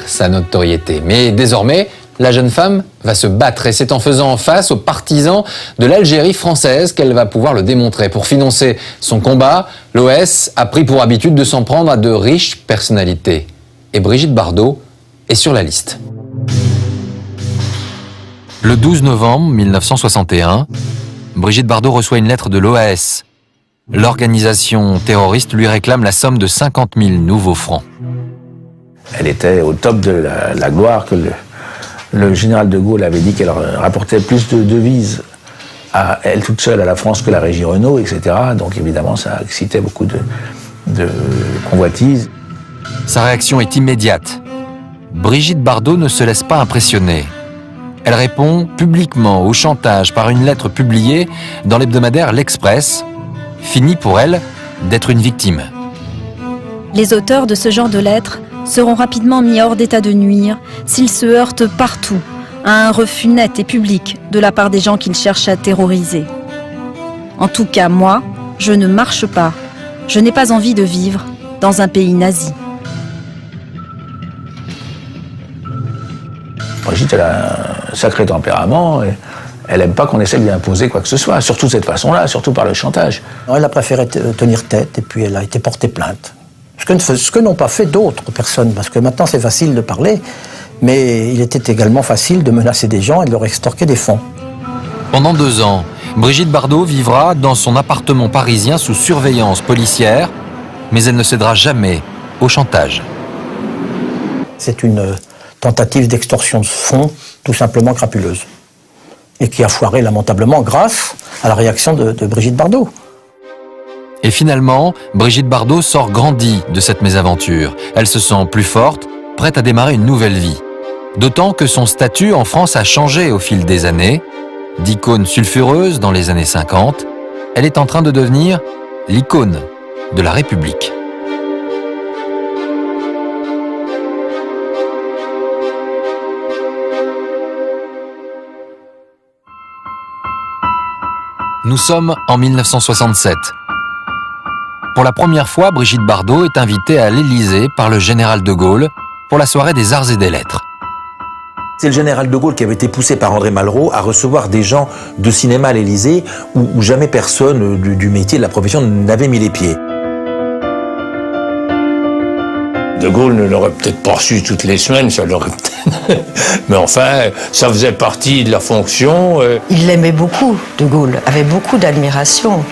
sa notoriété. Mais désormais, la jeune femme va se battre et c'est en faisant face aux partisans de l'Algérie française qu'elle va pouvoir le démontrer. Pour financer son combat, l'OS a pris pour habitude de s'en prendre à de riches personnalités. Et Brigitte Bardot est sur la liste. Le 12 novembre 1961, Brigitte Bardot reçoit une lettre de l'OAS. L'organisation terroriste lui réclame la somme de 50 000 nouveaux francs. Elle était au top de la gloire que le général de Gaulle avait dit qu'elle rapportait plus de devises à elle toute seule à la France que la Régie Renault, etc. Donc évidemment, ça excitait beaucoup de convoitises. Sa réaction est immédiate. Brigitte Bardot ne se laisse pas impressionner. Elle répond publiquement au chantage par une lettre publiée dans l'hebdomadaire L'Express. Fini pour elle d'être une victime. Les auteurs de ce genre de lettres seront rapidement mis hors d'état de nuire s'ils se heurtent partout à un refus net et public de la part des gens qu'ils cherchent à terroriser. En tout cas, moi, je ne marche pas. Je n'ai pas envie de vivre dans un pays nazi. Brigitte, elle a un sacré tempérament. Et elle n'aime pas qu'on essaie de lui imposer quoi que ce soit, surtout de cette façon-là, surtout par le chantage. Elle a préféré tenir tête et puis elle a été portée plainte. Ce que n'ont pas fait d'autres personnes, parce que maintenant c'est facile de parler, mais il était également facile de menacer des gens et de leur extorquer des fonds. Pendant 2 ans, Brigitte Bardot vivra dans son appartement parisien sous surveillance policière, mais elle ne cédera jamais au chantage. C'est une tentative d'extorsion de fonds tout simplement crapuleuse, et qui a foiré lamentablement grâce à la réaction de Brigitte Bardot. Et finalement, Brigitte Bardot sort grandie de cette mésaventure. Elle se sent plus forte, prête à démarrer une nouvelle vie. D'autant que son statut en France a changé au fil des années. D'icône sulfureuse dans les années 50, elle est en train de devenir l'icône de la République. Nous sommes en 1967. Pour la première fois, Brigitte Bardot est invitée à l'Élysée par le général de Gaulle pour la soirée des Arts et des Lettres. C'est le général de Gaulle qui avait été poussé par André Malraux à recevoir des gens de cinéma à l'Élysée où jamais personne du métier, de la profession n'avait mis les pieds. De Gaulle ne l'aurait peut-être pas reçu toutes les semaines, ça l'aurait peut-être... Mais enfin, ça faisait partie de la fonction. Il l'aimait beaucoup, de Gaulle, avait beaucoup d'admiration.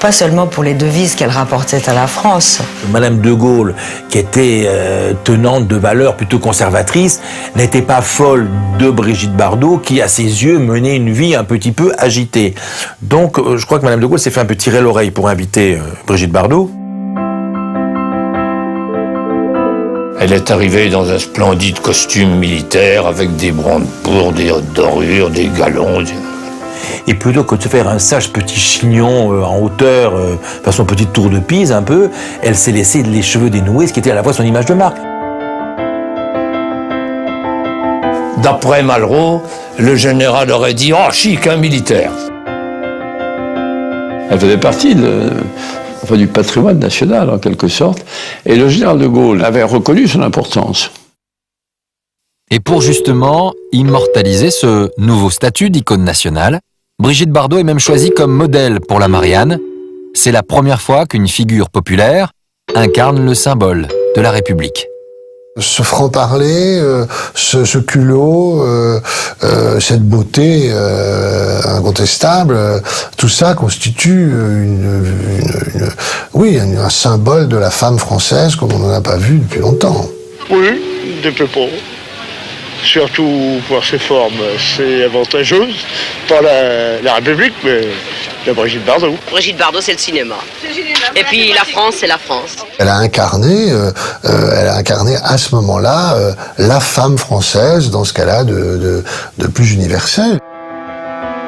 Pas seulement pour les devises qu'elle rapportait à la France. Madame de Gaulle, qui était tenante de valeurs plutôt conservatrices, n'était pas folle de Brigitte Bardot, qui, à ses yeux, menait une vie un petit peu agitée. Donc, je crois que Madame de Gaulle s'est fait un peu tirer l'oreille pour inviter Brigitte Bardot. Elle est arrivée dans un splendide costume militaire avec des brandebourgs, des dorures, des galons. Et plutôt que de se faire un sage petit chignon en hauteur, façon petite tour de Pise un peu, elle s'est laissé les cheveux dénoués, ce qui était à la fois son image de marque. D'après Malraux, le général aurait dit « Oh, chic, un militaire ». Elle faisait partie du patrimoine national, en quelque sorte, et le général de Gaulle avait reconnu son importance. Et pour justement immortaliser ce nouveau statut d'icône nationale, Brigitte Bardot est même choisie comme modèle pour la Marianne. C'est la première fois qu'une figure populaire incarne le symbole de la République. Ce franc-parler, ce culot, cette beauté incontestable, tout ça constitue un symbole de la femme française comme on n'en a pas vu depuis longtemps. Oui, depuis pas. Surtout pour ses formes, c'est avantageuse. Pas la République, mais la Brigitte Bardot. Brigitte Bardot, c'est le cinéma. Et puis la France, c'est la France. Elle a incarné à ce moment-là la femme française dans ce qu'elle a de plus universel.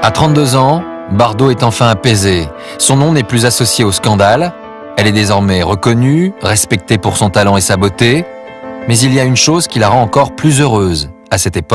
À 32 ans, Bardot est enfin apaisée. Son nom n'est plus associé au scandale. Elle est désormais reconnue, respectée pour son talent et sa beauté. Mais il y a une chose qui la rend encore plus heureuse à cette époque.